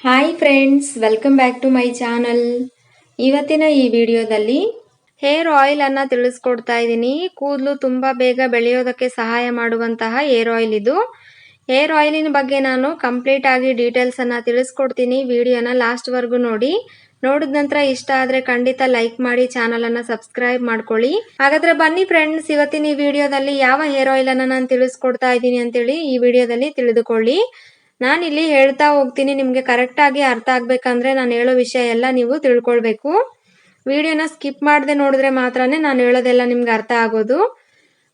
Hi friends, welcome back to my channel. ಇವತ್ತಿನ ಈ ವಿಡಿಯೋದಲ್ಲಿ ಹೇರ್ ಆಯಿಲ್ ಅನ್ನ ತಿಳಿಸ್ಕೊಡ್ತಾ ಇದ್ದೀನಿ. ಕೂದಲು ತುಂಬಾ ಬೇಗ ಬೆಳೆಯೋದಕ್ಕೆ ಸಹಾಯ ಮಾಡುವಂತಹ ಹೇರ್ ಆಯಿಲ್ ಇದು. ಹೇರ್ ಆಯಿಲಿನ ಬಗ್ಗೆ ನಾನು ಕಂಪ್ಲೀಟ್ ಆಗಿ ಡೀಟೇಲ್ಸ್ ಅನ್ನ ತಿಳಿಸ್ಕೊಡ್ತೀನಿ. ವಿಡಿಯೋನ ಲಾಸ್ಟ್ ವರ್ಗು ನೋಡಿ. ನೋಡಿದ ನಂತರ ಇಷ್ಟ ಆದ್ರೆ ಖಂಡಿತ ಲೈಕ್ ಮಾಡಿ, ಚಾನಲ್ ಅನ್ನ ಸಬ್ಸ್ಕ್ರೈಬ್ ಮಾಡ್ಕೊಳ್ಳಿ. ಹಾಗಾದ್ರೆ ಬನ್ನಿ ಫ್ರೆಂಡ್ಸ್, ಇವತ್ತಿನ ಈ ವಿಡಿಯೋದಲ್ಲಿ ಯಾವ ಹೇರ್ ಆಯಿಲ್ ಅನ್ನ ನಾನು ತಿಳಿಸ್ಕೊಡ್ತಾ ಇದ್ದೀನಿ ಅಂತೇಳಿ ಈ ವಿಡಿಯೋದಲ್ಲಿ ತಿಳಿದುಕೊಳ್ಳಿ. ನಾನಿಲ್ಲಿ ಹೇಳ್ತಾ ಹೋಗ್ತೀನಿ, ನಿಮಗೆ ಕರೆಕ್ಟ್ ಆಗಿ ಅರ್ಥ ಆಗ್ಬೇಕಂದ್ರೆ ನಾನು ಹೇಳೋ ವಿಷಯ ಎಲ್ಲ ನೀವು ತಿಳ್ಕೊಳ್ಬೇಕು. ವಿಡಿಯೋನ ಸ್ಕಿಪ್ ಮಾಡದೆ ನೋಡಿದ್ರೆ ಮಾತ್ರನೇ ನಾನು ಹೇಳೋದೆಲ್ಲ ನಿಮ್ಗೆ ಅರ್ಥ ಆಗೋದು.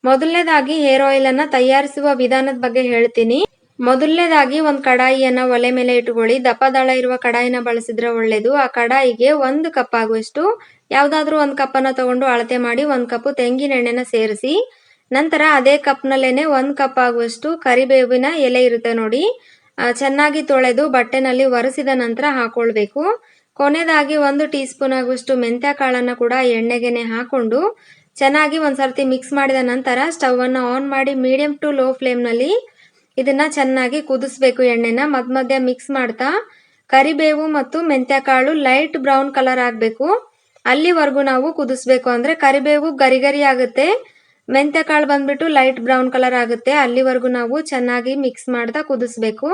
ಮೊದಲನೇದಾಗಿ ಹೇರ್ ಆಯಿಲ್ ಅನ್ನ ತಯಾರಿಸುವ ವಿಧಾನದ ಬಗ್ಗೆ ಹೇಳ್ತೀನಿ. ಮೊದಲನೇದಾಗಿ ಒಂದು ಕಡಾಯಿಯನ್ನ ಒಲೆ ಮೇಲೆ ಇಟ್ಕೊಳ್ಳಿ. ದಪ್ಪದಳ ಇರುವ ಕಡಾಯಿನ ಬಳಸಿದ್ರೆ ಒಳ್ಳೇದು. ಆ ಕಡಾಯಿಗೆ 1 ಕಪ್ ಆಗುವಷ್ಟು ಯಾವ್ದಾದ್ರು 1 ಕಪ್ಪನ್ನ ತಗೊಂಡು ಅಳತೆ ಮಾಡಿ 1 ಕಪ್ ತೆಂಗಿನ ಎಣ್ಣೆನ ಸೇರಿಸಿ, ನಂತರ ಅದೇ ಕಪ್ನಲ್ಲೇನೆ 1 ಕಪ್ ಆಗುವಷ್ಟು ಕರಿಬೇವಿನ ಎಲೆ ಇರುತ್ತೆ ನೋಡಿ, ಚೆನ್ನಾಗಿ ತೊಳೆದು ಬಟ್ಟೆನಲ್ಲಿ ಒರೆಸಿದ ನಂತರ ಹಾಕೊಳ್ಬೇಕು. ಕೊನೆಯದಾಗಿ 1 ಟೀ ಸ್ಪೂನ್ ಆಗುವಷ್ಟು ಮೆಂತ್ಯ ಕಾಳನ್ನ ಕೂಡ ಎಣ್ಣೆಗೆನೆ ಹಾಕೊಂಡು ಚೆನ್ನಾಗಿ ಒಂದ್ಸರ್ತಿ ಮಿಕ್ಸ್ ಮಾಡಿದ ನಂತರ ಸ್ಟವ್ ಅನ್ನ ಆನ್ ಮಾಡಿ ಮೀಡಿಯಂ ಟು ಲೋ ಫ್ಲೇಮ್ ನಲ್ಲಿ ಇದನ್ನ ಚೆನ್ನಾಗಿ ಕುದಿಸ್ಬೇಕು. ಎಣ್ಣೆನ ಮಧ್ಯ ಮಿಕ್ಸ್ ಮಾಡ್ತಾ ಕರಿಬೇವು ಮತ್ತು ಮೆಂತ್ಯ ಕಾಳು ಲೈಟ್ ಬ್ರೌನ್ ಕಲರ್ ಆಗ್ಬೇಕು, ಅಲ್ಲಿವರೆಗೂ ನಾವು ಕುದಿಸ್ಬೇಕು. ಅಂದ್ರೆ ಕರಿಬೇವು ಗರಿ ಗರಿ ಆಗುತ್ತೆ, ಮೆಂತ್ಯ ಕಾಳು ಬಂದ್ಬಿಟ್ಟು ಲೈಟ್ ಬ್ರೌನ್ ಕಲರ್ ಆಗುತ್ತೆ, ಅಲ್ಲಿವರೆಗೂ ನಾವು ಚೆನ್ನಾಗಿ ಮಿಕ್ಸ್ ಮಾಡ್ತಾ ಕುದಿಸ್ಬೇಕು.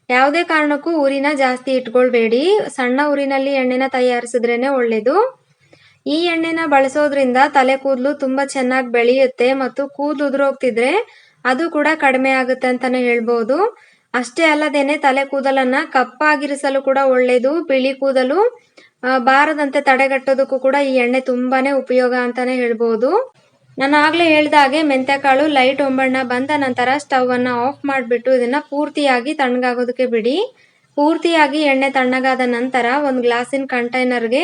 ಯಾವುದೇ ಕಾರಣಕ್ಕೂ ಉರಿನ ಜಾಸ್ತಿ ಇಟ್ಕೊಳ್ಬೇಡಿ, ಸಣ್ಣ ಉರಿನಲ್ಲಿ ಎಣ್ಣೆನ ತಯಾರಿಸಿದ್ರೇನೆ ಒಳ್ಳೇದು. ಈ ಎಣ್ಣೆನ ಬಳಸೋದ್ರಿಂದ ತಲೆ ಕೂದಲು ತುಂಬಾ ಚೆನ್ನಾಗಿ ಬೆಳೆಯುತ್ತೆ ಮತ್ತು ಕೂದಲು ಉದುರೋಗ್ತಿದ್ರೆ ಅದು ಕೂಡ ಕಡಿಮೆ ಆಗುತ್ತೆ ಅಂತಾನೆ ಹೇಳ್ಬೋದು. ಅಷ್ಟೇ ಅಲ್ಲದೇನೆ ತಲೆ ಕೂದಲನ್ನ ಕಪ್ಪಾಗಿರಿಸಲು ಕೂಡ ಒಳ್ಳೇದು. ಬಿಳಿ ಕೂದಲು ಬಾರದಂತೆ ತಡೆಗಟ್ಟೋದಕ್ಕೂ ಕೂಡ ಈ ಎಣ್ಣೆ ತುಂಬಾನೇ ಉಪಯೋಗ ಅಂತಾನೆ ಹೇಳ್ಬೋದು. ನಾನು ಆಗ್ಲೇ ಹೇಳ್ದಾಗೆ ಮೆಂತ್ಯಕಾಳು ಲೈಟ್ ಒಂಬಣ್ಣ ಬಂದ ನಂತರ ಸ್ಟವ್ ಅನ್ನ ಆಫ್ ಮಾಡಿಬಿಟ್ಟು ಇದನ್ನ ಪೂರ್ತಿಯಾಗಿ ತಣ್ಣಗಾಗೋದಕ್ಕೆ ಬಿಡಿ. ಪೂರ್ತಿಯಾಗಿ ಎಣ್ಣೆ ತಣ್ಣಗಾದ ನಂತರ ಒಂದು ಗ್ಲಾಸಿನ ಕಂಟೈನರ್ಗೆ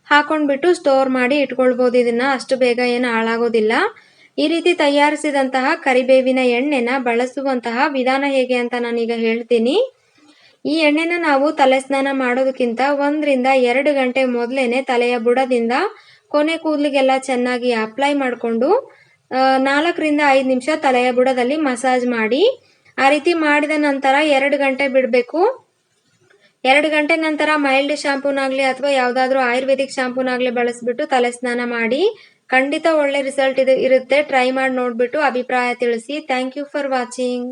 ಹಾಕೊಂಡ್ಬಿಟ್ಟು ಸ್ಟೋರ್ ಮಾಡಿ ಇಟ್ಕೊಳ್ಬಹುದು. ಇದನ್ನ ಅಷ್ಟು ಬೇಗ ಏನು ಹಾಳಾಗೋದಿಲ್ಲ. ಈ ರೀತಿ ತಯಾರಿಸಿದಂತಹ ಕರಿಬೇವಿನ ಎಣ್ಣೆನ ಬಳಸುವಂತಹ ವಿಧಾನ ಹೇಗೆ ಅಂತ ನಾನೀಗ ಹೇಳ್ತೀನಿ. ಈ ಎಣ್ಣೆನ ನಾವು ತಲೆ ಸ್ನಾನ ಮಾಡೋದಕ್ಕಿಂತ 1 ರಿಂದ 2 ಗಂಟೆ ಮೊದಲೇನೆ ತಲೆಯ ಬುಡದಿಂದ ಕೊನೆ ಕೂದಲಿಗೆಲ್ಲ ಚೆನ್ನಾಗಿ ಅಪ್ಲೈ ಮಾಡಿಕೊಂಡು 4 ರಿಂದ 5 ನಿಮಿಷ ತಲೆಯ ಬುಡದಲ್ಲಿ ಮಸಾಜ್ ಮಾಡಿ. ಆ ರೀತಿ ಮಾಡಿದ ನಂತರ 2 ಗಂಟೆ ಬಿಡಬೇಕು. 2 ಗಂಟೆ ನಂತರ ಮೈಲ್ಡ್ ಶಾಂಪೂನಾಗ್ಲಿ ಅಥವಾ ಯಾವ್ದಾದ್ರು ಆಯುರ್ವೇದಿಕ್ ಶಾಂಪೂನಾಗ್ಲಿ ಬಳಸ್ಬಿಟ್ಟು ತಲೆ ಸ್ನಾನ ಮಾಡಿ. ಖಂಡಿತ ಒಳ್ಳೆ ರಿಸಲ್ಟ್ ಇರುತ್ತೆ. ಟ್ರೈ ಮಾಡಿ ನೋಡ್ಬಿಟ್ಟು ಅಭಿಪ್ರಾಯ ತಿಳಿಸಿ. Thank you for watching.